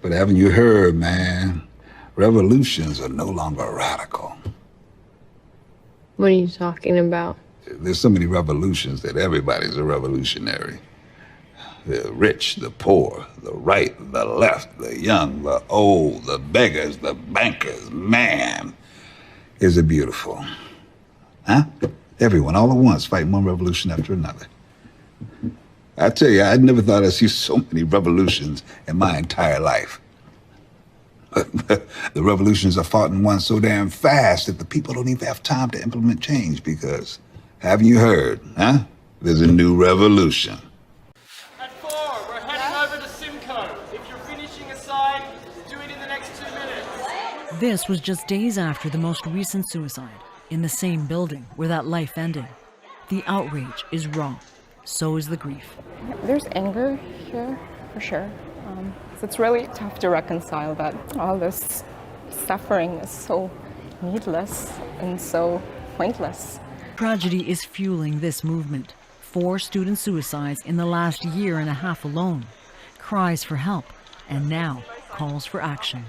But haven't you heard, man? Revolutions are no longer radical. What are you talking about? There's so many revolutions that everybody's a revolutionary. The rich, the poor, the right, the left, the young, the old, the beggars, the bankers. Man, is it beautiful. Huh? Everyone, all at once, fighting one revolution after another. I tell you, I never thought I'd see so many revolutions in my entire life. The revolutions are fought and won so damn fast that the people don't even have time to implement change because, haven't you heard, huh? There's a new revolution. At 4, we're heading over to Simcoe. If you're finishing a side, do it in the next 2 minutes. This was just days after the most recent suicide, in the same building where that life ended. The outrage is raw, so is the grief. There's anger here, for sure. So it's really tough to reconcile that all this suffering is so needless and so pointless. Tragedy is fueling this movement. 4 student suicides in the last year and a half alone. Cries for help, and now calls for action.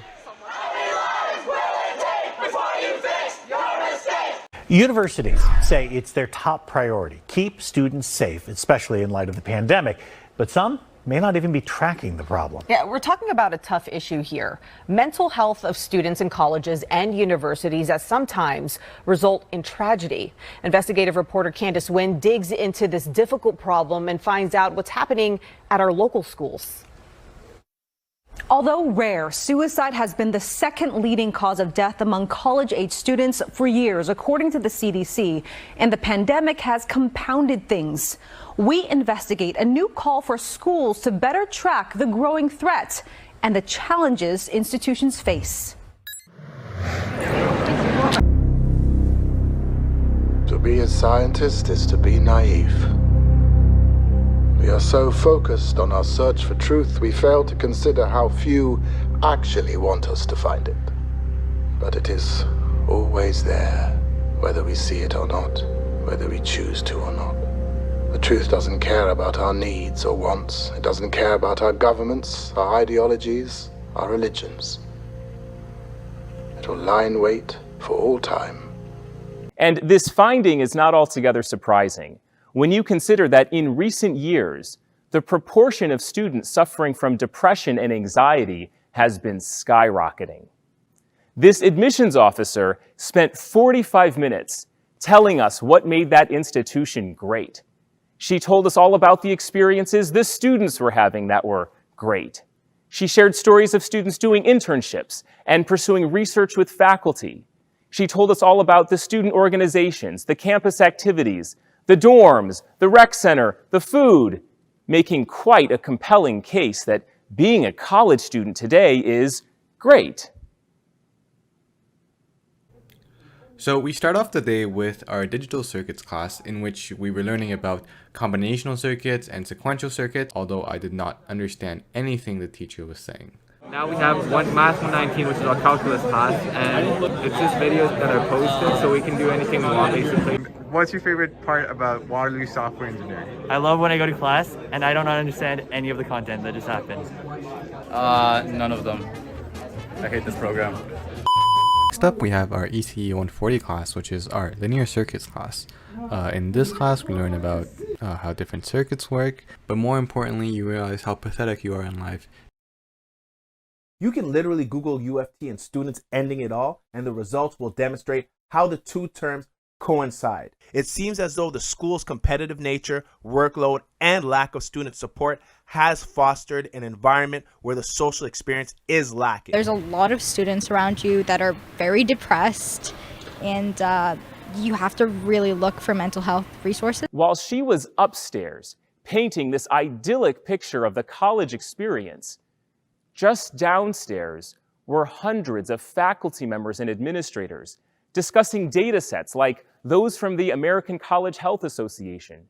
Universities say it's their top priority, keep students safe, especially in light of the pandemic. But some may not even be tracking the problem. Yeah, we're talking about a tough issue here. Mental health of students in colleges and universities that sometimes result in tragedy. Investigative reporter Candace Wynn digs into this difficult problem and finds out what's happening at our local schools. Although rare, suicide has been the second leading cause of death among college-age students for years, according to the CDC, and the pandemic has compounded things. We investigate a new call for schools to better track the growing threat and the challenges institutions face. To be a scientist is to be naive. We are so focused on our search for truth, we fail to consider how few actually want us to find it. But it is always there, whether we see it or not, whether we choose to or not. The truth doesn't care about our needs or wants. It doesn't care about our governments, our ideologies, our religions. It will lie in wait for all time. And this finding is not altogether surprising when you consider that in recent years, the proportion of students suffering from depression and anxiety has been skyrocketing. This admissions officer spent 45 minutes telling us what made that institution great. She told us all about the experiences the students were having that were great. She shared stories of students doing internships and pursuing research with faculty. She told us all about the student organizations, the campus activities, the dorms, the rec center, the food, making quite a compelling case that being a college student today is great. So we start off the day with our digital circuits class, in which we were learning about combinational circuits and sequential circuits, although I did not understand anything the teacher was saying. Now we have Math 119, which is our calculus class, and it's just videos that are posted, so we can do anything we want, basically. What's your favorite part about Waterloo Software Engineering? I love when I go to class and I don't understand any of the content that just happens. None of them. I hate this program. Next up, we have our ECE 140 class, which is our linear circuits class. In this class, we learn about how different circuits work, but more importantly, you realize how pathetic you are in life. You can literally Google UFT and students ending it all, and the results will demonstrate how the two terms coincide. It seems as though the school's competitive nature, workload, and lack of student support has fostered an environment where the social experience is lacking. There's a lot of students around you that are very depressed, and you have to really look for mental health resources. While she was upstairs painting this idyllic picture of the college experience, just downstairs were hundreds of faculty members and administrators discussing data sets like those from the American College Health Association,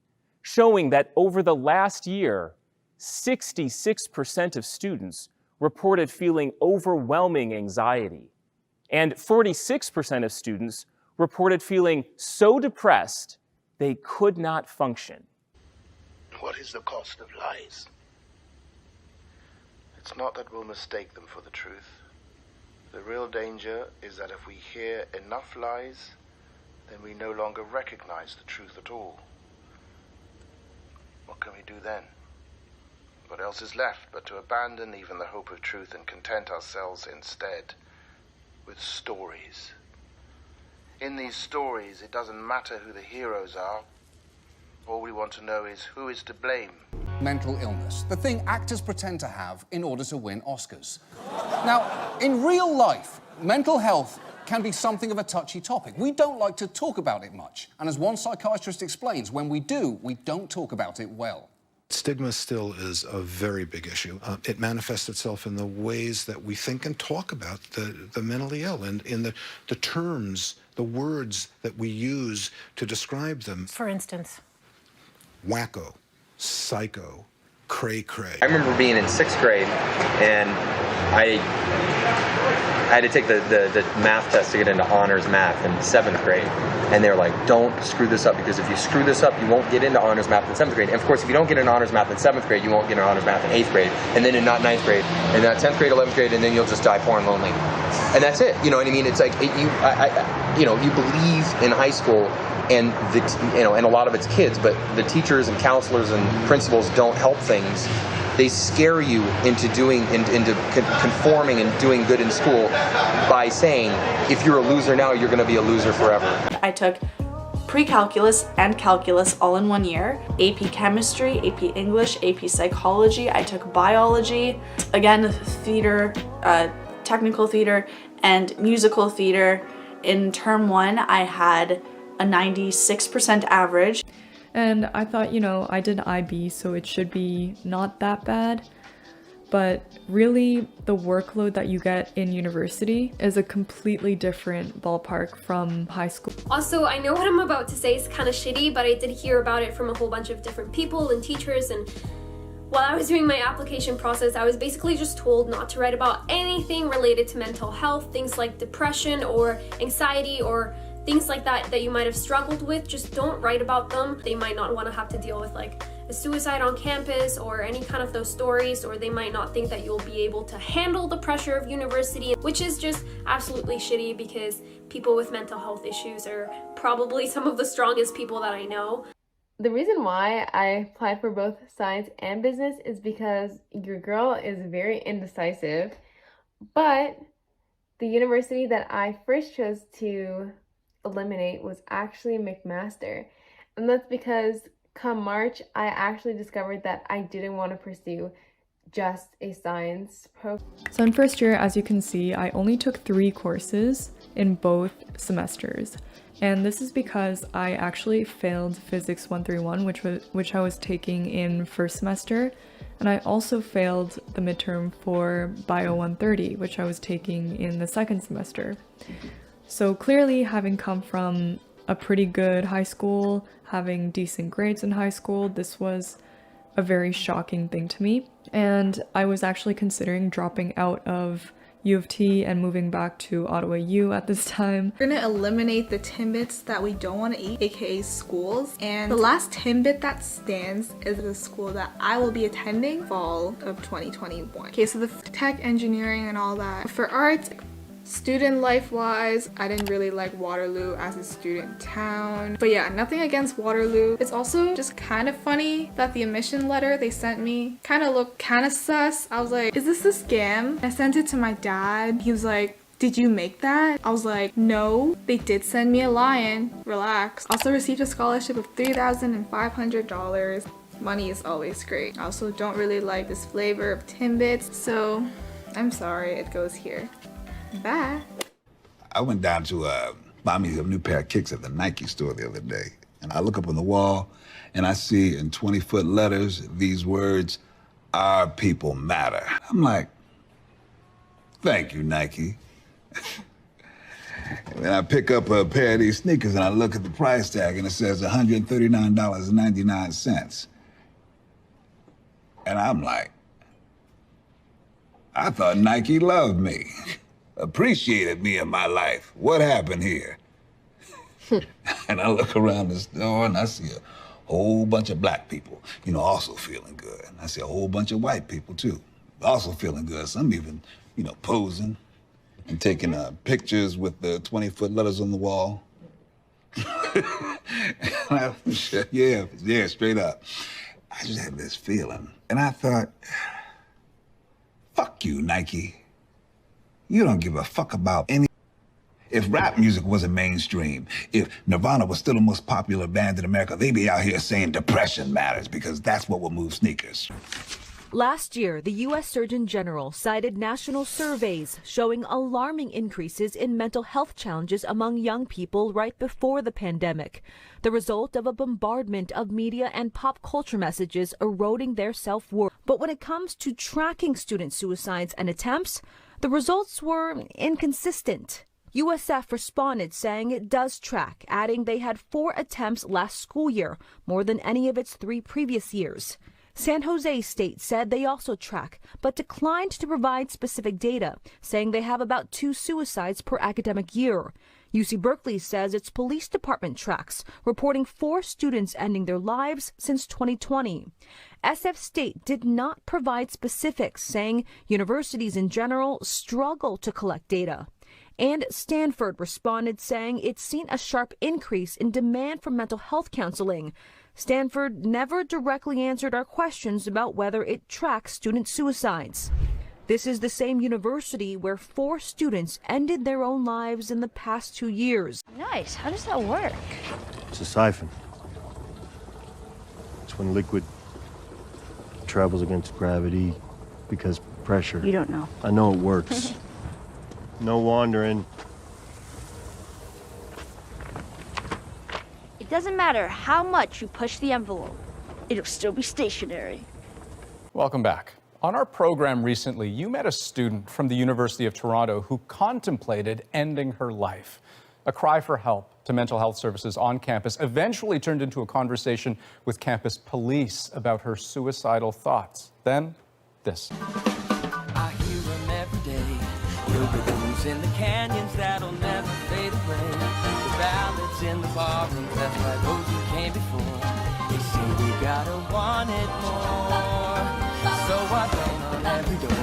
showing that over the last year, 66% of students reported feeling overwhelming anxiety, and 46% of students reported feeling so depressed they could not function. What is the cost of lies? It's not that we'll mistake them for the truth. The real danger is that if we hear enough lies, then we no longer recognize the truth at all. What can we do then? What else is left but to abandon even the hope of truth and content ourselves instead with stories? In these stories, it doesn't matter who the heroes are. All we want to know is who is to blame. Mental illness, the thing actors pretend to have in order to win Oscars. Now, in real life, mental health can be something of a touchy topic. We don't like to talk about it much. And as one psychiatrist explains, when we do, we don't talk about it well. Stigma still is a very big issue. It manifests itself in the ways that we think and talk about the mentally ill, and in the terms, the words that we use to describe them. For instance? Wacko, psycho, cray-cray. I remember being in 6th grade, and I had to take the math test to get into honors math in 7th grade. And they were like, don't screw this up, because if you screw this up, you won't get into honors math in 7th grade. And of course, if you don't get into honors math in 7th grade, you won't get into honors math in 8th grade, and then in not 9th grade, and not 10th grade, 11th grade, and then you'll just die poor and lonely. And that's it. You know what I mean? It's like, you believe in high school, and and a lot of it's kids, but the teachers and counselors and principals don't help things. They scare you into conforming and doing good in school by saying, if you're a loser now, you're going to be a loser forever. I took pre-calculus and calculus all in 1 year, AP chemistry, AP English, AP psychology. I took biology, again, theater, technical theater, and musical theater. In term 1, I had a 96% average. And I thought, I did IB, so it should be not that bad. But really, the workload that you get in university is a completely different ballpark from high school. Also, I know what I'm about to say is kind of shitty, but I did hear about it from a whole bunch of different people and teachers, and while I was doing my application process, I was basically just told not to write about anything related to mental health, things like depression or anxiety or things like that you might have struggled with. Just don't write about them. They might not want to have to deal with like a suicide on campus or any kind of those stories, or they might not think that you'll be able to handle the pressure of university, which is just absolutely shitty, because people with mental health issues are probably some of the strongest people that I know. The reason why I applied for both science and business is because your girl is very indecisive, but the university that I first chose to eliminate was actually McMaster. And that's because come March, I actually discovered that I didn't want to pursue just a science program. So in first year, as you can see, I only took 3 courses in both semesters. And this is because I actually failed Physics 131, which I was taking in first semester. And I also failed the midterm for Bio 130, which I was taking in the second semester. So clearly, having come from a pretty good high school, having decent grades in high school, this was a very shocking thing to me. And I was actually considering dropping out of U of T and moving back to Ottawa U at this time. We're gonna eliminate the Timbits that we don't want to eat, aka schools. And the last Timbit that stands is the school that I will be attending fall of 2021. Okay, so the tech, engineering, and all that. For arts, student life wise, I didn't really like Waterloo as a student town. But yeah, nothing against Waterloo. It's also just kind of funny that the admission letter they sent me kind of looked kind of sus. I was like, is this a scam? I sent it to my dad. He was like, did you make that? I was like, no, they did send me a lion. Relax. Also received a scholarship of $3,500. Money is always great. I also don't really like this flavor of Timbits, so I'm sorry, it goes here. Bye. I went down to buy me a new pair of kicks at the Nike store the other day. And I look up on the wall and I see in 20-foot letters these words, "Our people matter." I'm like, thank you, Nike. And then I pick up a pair of these sneakers and I look at the price tag and it says $139.99. And I'm like, I thought Nike loved me. Appreciated me in my life. What happened here? And I look around the store and I see a whole bunch of black people, also feeling good. And I see a whole bunch of white people too. also feeling good. Some even, posing and taking pictures with the 20-foot letters on the wall. Yeah, straight up. I just had this feeling. And I thought, fuck you, Nike. You don't give a fuck about any... If rap music wasn't mainstream, if Nirvana was still the most popular band in America, they'd be out here saying depression matters because that's what will move sneakers. Last year, the U.S. Surgeon General cited national surveys showing alarming increases in mental health challenges among young people right before the pandemic, the result of a bombardment of media and pop culture messages eroding their self-worth. But when it comes to tracking student suicides and attempts, the results were inconsistent. USF responded saying it does track, adding they had 4 attempts last school year, more than any of its 3 previous years. San Jose State said they also track, but declined to provide specific data, saying they have about 2 suicides per academic year. UC Berkeley says its police department tracks, reporting 4 students ending their lives since 2020. SF State did not provide specifics, saying universities in general struggle to collect data. And Stanford responded saying it's seen a sharp increase in demand for mental health counseling. Stanford never directly answered our questions about whether it tracks student suicides. This is the same university where 4 students ended their own lives in the past 2 years. Nice. How does that work? It's a siphon. It's when liquid travels against gravity because pressure. You don't know. I know it works. No wandering. It doesn't matter how much you push the envelope. It'll still be stationary. Welcome back. On our program recently, you met a student from the University of Toronto who contemplated ending her life. A cry for help to mental health services on campus eventually turned into a conversation with campus police about her suicidal thoughts. Then, this. I hear them every day. Rhythms in the canyons that'll never fade away. The ballads in the barrooms, that's why those who came before. They say we gotta want it more. So I bang on every door.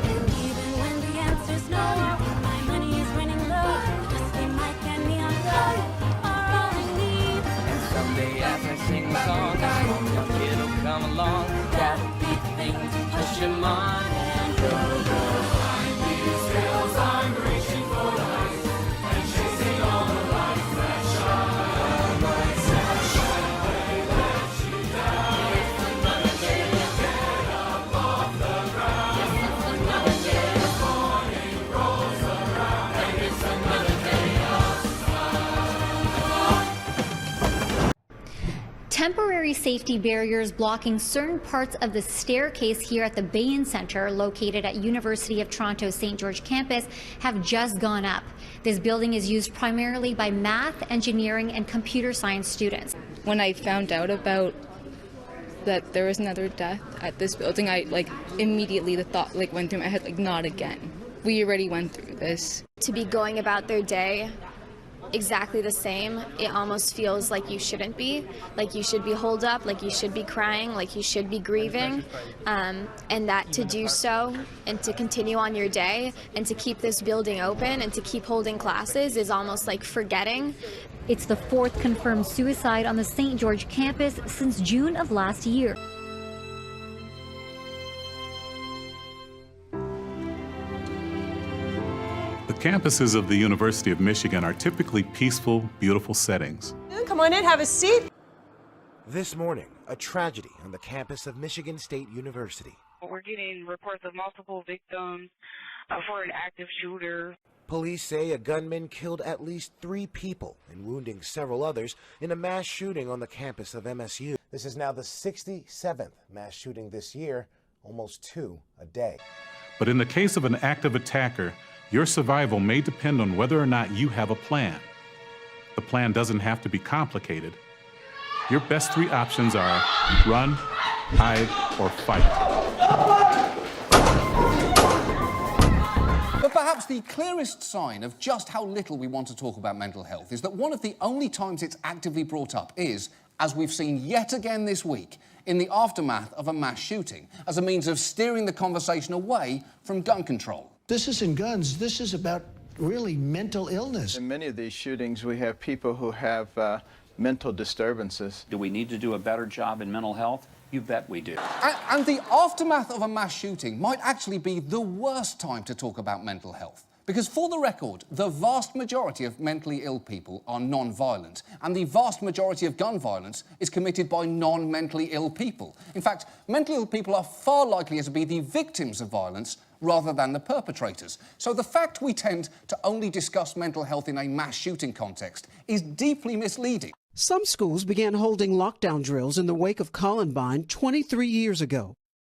And even when the answer's no, my money is running low. Just be Mike and me on road are all we need. And someday as I sing the song, a small young kid'll come along. That'll be the thing to push him on and go. I'm reaching for light and chasing all the lights that shine. Lights that shine away, let you down. It's another day to get up off the ground. It's another day. The morning rolls around and it's another day outside. Temporary safety barriers blocking certain parts of the staircase here at the Bain Centre, located at University of Toronto St. George campus, have just gone up. This building is used primarily by math, engineering, and computer science students. When I found out about that there was another death at this building, immediately the thought went through my head, not again. We already went through this. To be going about their day exactly the same, it almost feels like you shouldn't be, like you should be holed up, like you should be crying, like you should be grieving, and that to do so and to continue on your day and to keep this building open and to keep holding classes is almost like forgetting. It's the 4th confirmed suicide on the St. George campus since June of last year. The campuses of the University of Michigan are typically peaceful, beautiful settings. Come on in, have a seat. This morning, a tragedy on the campus of Michigan State University. We're getting reports of multiple victims for an active shooter. Police say a gunman killed at least 3 people and wounding several others in a mass shooting on the campus of MSU. This is now the 67th mass shooting this year, almost 2 a day. But in the case of an active attacker, your survival may depend on whether or not you have a plan. The plan doesn't have to be complicated. Your best 3 options are run, hide, or fight. But perhaps the clearest sign of just how little we want to talk about mental health is that one of the only times it's actively brought up is, as we've seen yet again this week, in the aftermath of a mass shooting as a means of steering the conversation away from gun control. This isn't guns, this is about really mental illness. In many of these shootings, we have people who have mental disturbances. Do we need to do a better job in mental health? You bet we do. And the aftermath of a mass shooting might actually be the worst time to talk about mental health. Because for the record, the vast majority of mentally ill people are non-violent, and the vast majority of gun violence is committed by non-mentally ill people. In fact, mentally ill people are far likelier to be the victims of violence rather than the perpetrators. So the fact we tend to only discuss mental health in a mass shooting context is deeply misleading. Some schools began holding lockdown drills in the wake of Columbine 23 years ago.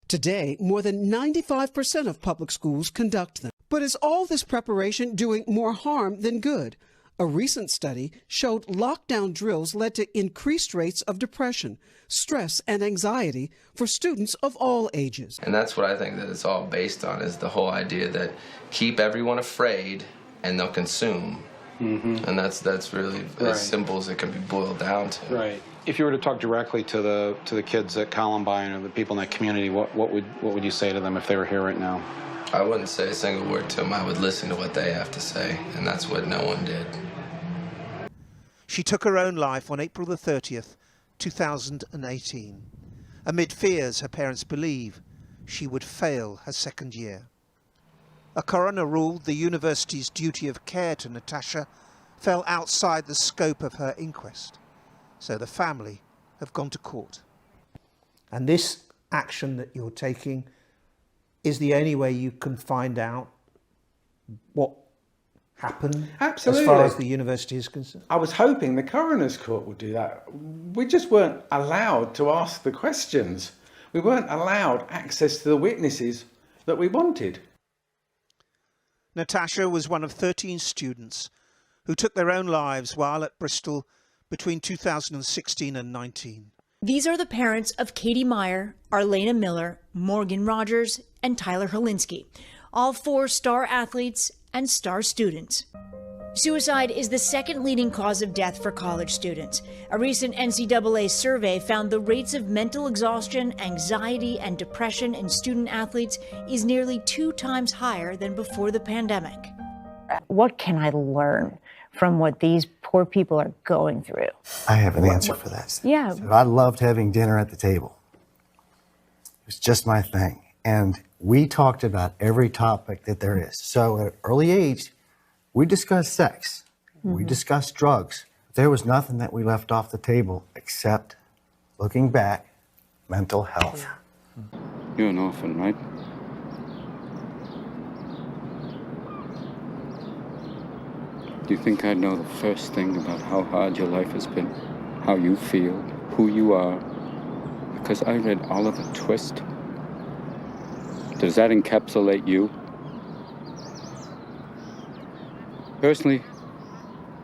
Today, more than 95% of public schools conduct them. But is all this preparation doing more harm than good? A recent study showed lockdown drills led to increased rates of depression, stress, and anxiety for students of all ages. And that's what I think that it's all based on, is the whole idea that keep everyone afraid and they'll consume. And that's really as simple as it can be boiled down to. Right. If you were to talk directly to the kids at Columbine or the people in that community, what would you say to them if they were here right now? I wouldn't say a single word to them. I would listen to what they have to say, and that's what no one did. She took her own life on April the 30th, 2018, amid fears her parents believe she would fail her second year. A coroner ruled the university's duty of care to Natasha fell outside the scope of her inquest, so the family have gone to court. And this action that you're taking is the only way you can find out what happened. Absolutely. As far as the university is concerned. I was hoping the coroner's court would do that. We just weren't allowed to ask the questions. We weren't allowed access to the witnesses that we wanted. Natasha was one of 13 students who took their own lives while at Bristol between 2016 and 19. These are the parents of Katie Meyer, Arlena Miller, Morgan Rogers, and Tyler Helinski, all 4 star athletes and star students. Suicide is the second leading cause of death for college students. A recent NCAA survey found the rates of mental exhaustion, anxiety, and depression in student athletes is nearly 2 times higher than before the pandemic. What can I learn from what these poor people are going through? I have an answer for that. Yeah. So I loved having dinner at the table. It was just my thing. And we talked about every topic that there is. So at an early age, we discussed sex. We discussed drugs. There was nothing that we left off the table except, looking back, mental health. You're an orphan, right? Do you think I'd know the first thing about how hard your life has been? How you feel? Who you are? Because I read Oliver Twist. Does that encapsulate you? Personally,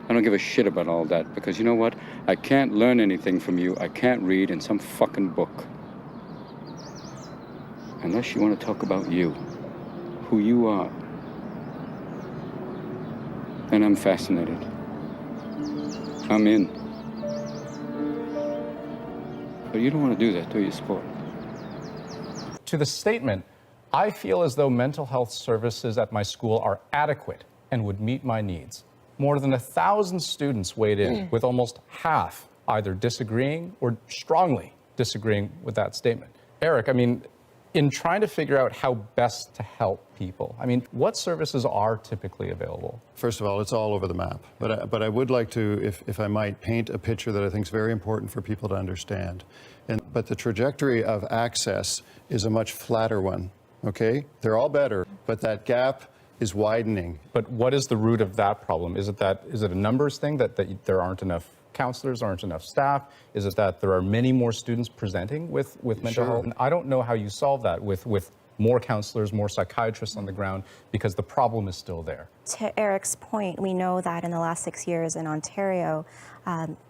I don't give a shit about all that, because you know what? I can't learn anything from you. I can't read in some fucking book. Unless you want to talk about you, who you are. And I'm fascinated. I'm in. But you don't want to do that, do you, Sport? To the statement, I feel as though mental health services at my school are adequate and would meet my needs. More than 1,000 students weighed in, with almost half either disagreeing or strongly disagreeing with that statement. Eric, I mean, in trying to figure out how best to help people, I mean, what services are typically available? First of all, it's all over the map. But I would like to, if I might, paint a picture that I think is very important for people to understand. But the trajectory of access is a much flatter one, okay? They're all better, but that gap is widening. But what is the root of that problem? Is it a numbers thing, that there aren't enough counselors, aren't enough staff? Is it that there are many more students presenting with mental health? And I don't know how you solve that with more counselors, more psychiatrists on the ground, because the problem is still there. To Eric's point, we know that in the last 6 years in Ontario,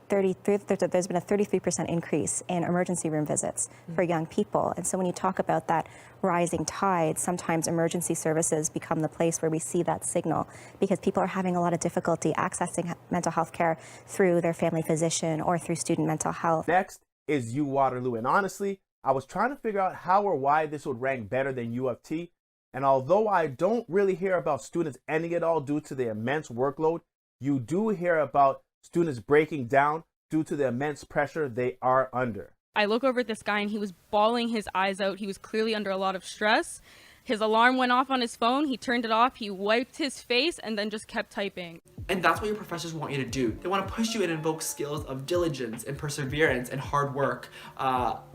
there's been a 33% increase in emergency room visits for young people. And so when you talk about that rising tide, sometimes emergency services become the place where we see that signal, because people are having a lot of difficulty accessing mental health care through their family physician or through student mental health. Next is U Waterloo, and honestly, I was trying to figure out how or why this would rank better than U of T, and although I don't really hear about students ending it all due to the immense workload, you do hear about students breaking down due to the immense pressure they are under. I look over at this guy and he was bawling his eyes out. He was clearly under a lot of stress. His alarm went off on his phone. He turned it off. He wiped his face and then just kept typing. And that's what your professors want you to do. They want to push you and invoke skills of diligence and perseverance and hard work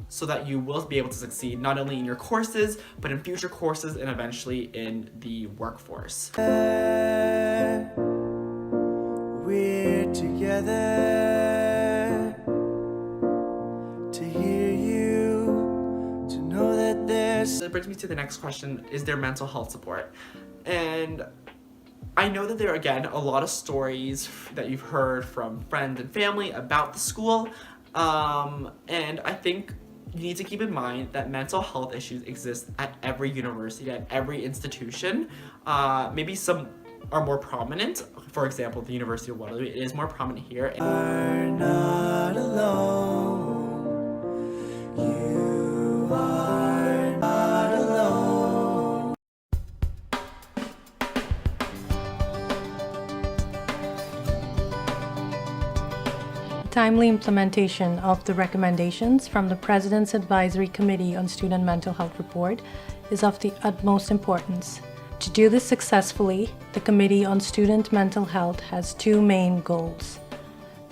so that you will be able to succeed not only in your courses, but in future courses and eventually in the workforce. We're together to hear you, to know that there's... That brings me to the next question, is there mental health support? And I know that there are, again, a lot of stories that you've heard from friends and family about the school, and I think you need to keep in mind that mental health issues exist at every university, at every institution. Maybe some are more prominent. For example, the University of Waterloo, it is more prominent here. Are not alone. You are not alone. Timely implementation of the recommendations from the President's Advisory Committee on Student Mental Health Report is of the utmost importance. To do this successfully, the Committee on Student Mental Health has two main goals: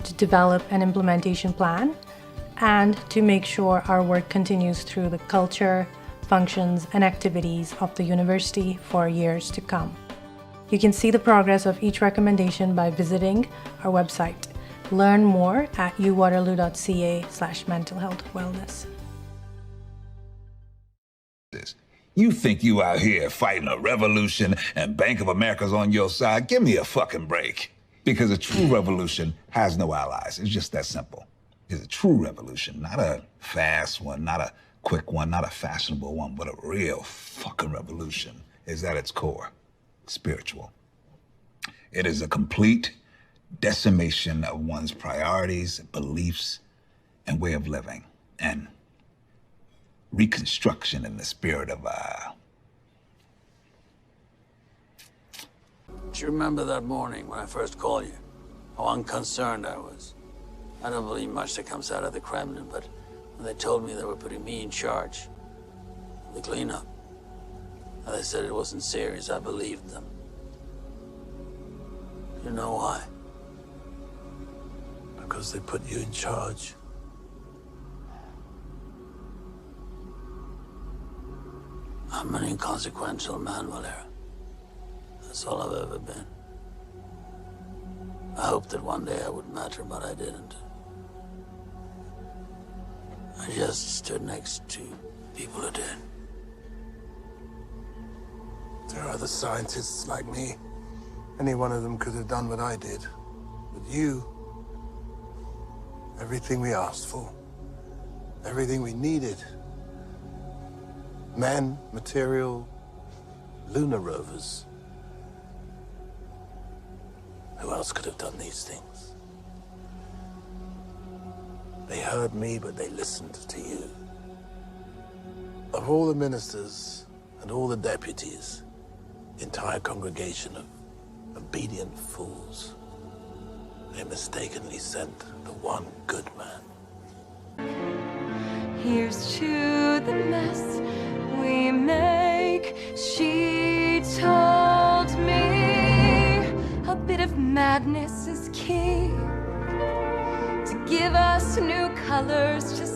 to develop an implementation plan and to make sure our work continues through the culture, functions, and activities of the university for years to come. You can see the progress of each recommendation by visiting our website. Learn more at uwaterloo.ca/mentalhealthwellness. You think you out here fighting a revolution and Bank of America's on your side? Give me a fucking break. Because a true revolution has no allies. It's just that simple. It's a true revolution, not a fast one, not a quick one, not a fashionable one, but a real fucking revolution is at its core spiritual. It is a complete decimation of one's priorities, beliefs, and way of living, and reconstruction in the spirit of Do you remember that morning when I first called you? How unconcerned I was. I don't believe much that comes out of the Kremlin, but when they told me they were putting me in charge of the cleanup, and they said it wasn't serious, I believed them. You know why? Because they put you in charge. I'm an inconsequential man, Valera. That's all I've ever been. I hoped that one day I would matter, but I didn't. I just stood next to people who did. There are other scientists like me. Any one of them could have done what I did. But you, everything we asked for, everything we needed, men, material, lunar rovers. Who else could have done these things? They heard me, but they listened to you. Of all the ministers and all the deputies, the entire congregation of obedient fools, they mistakenly sent the one good man. Here's to the mess we make. She told me a bit of madness is key to give us new colors, just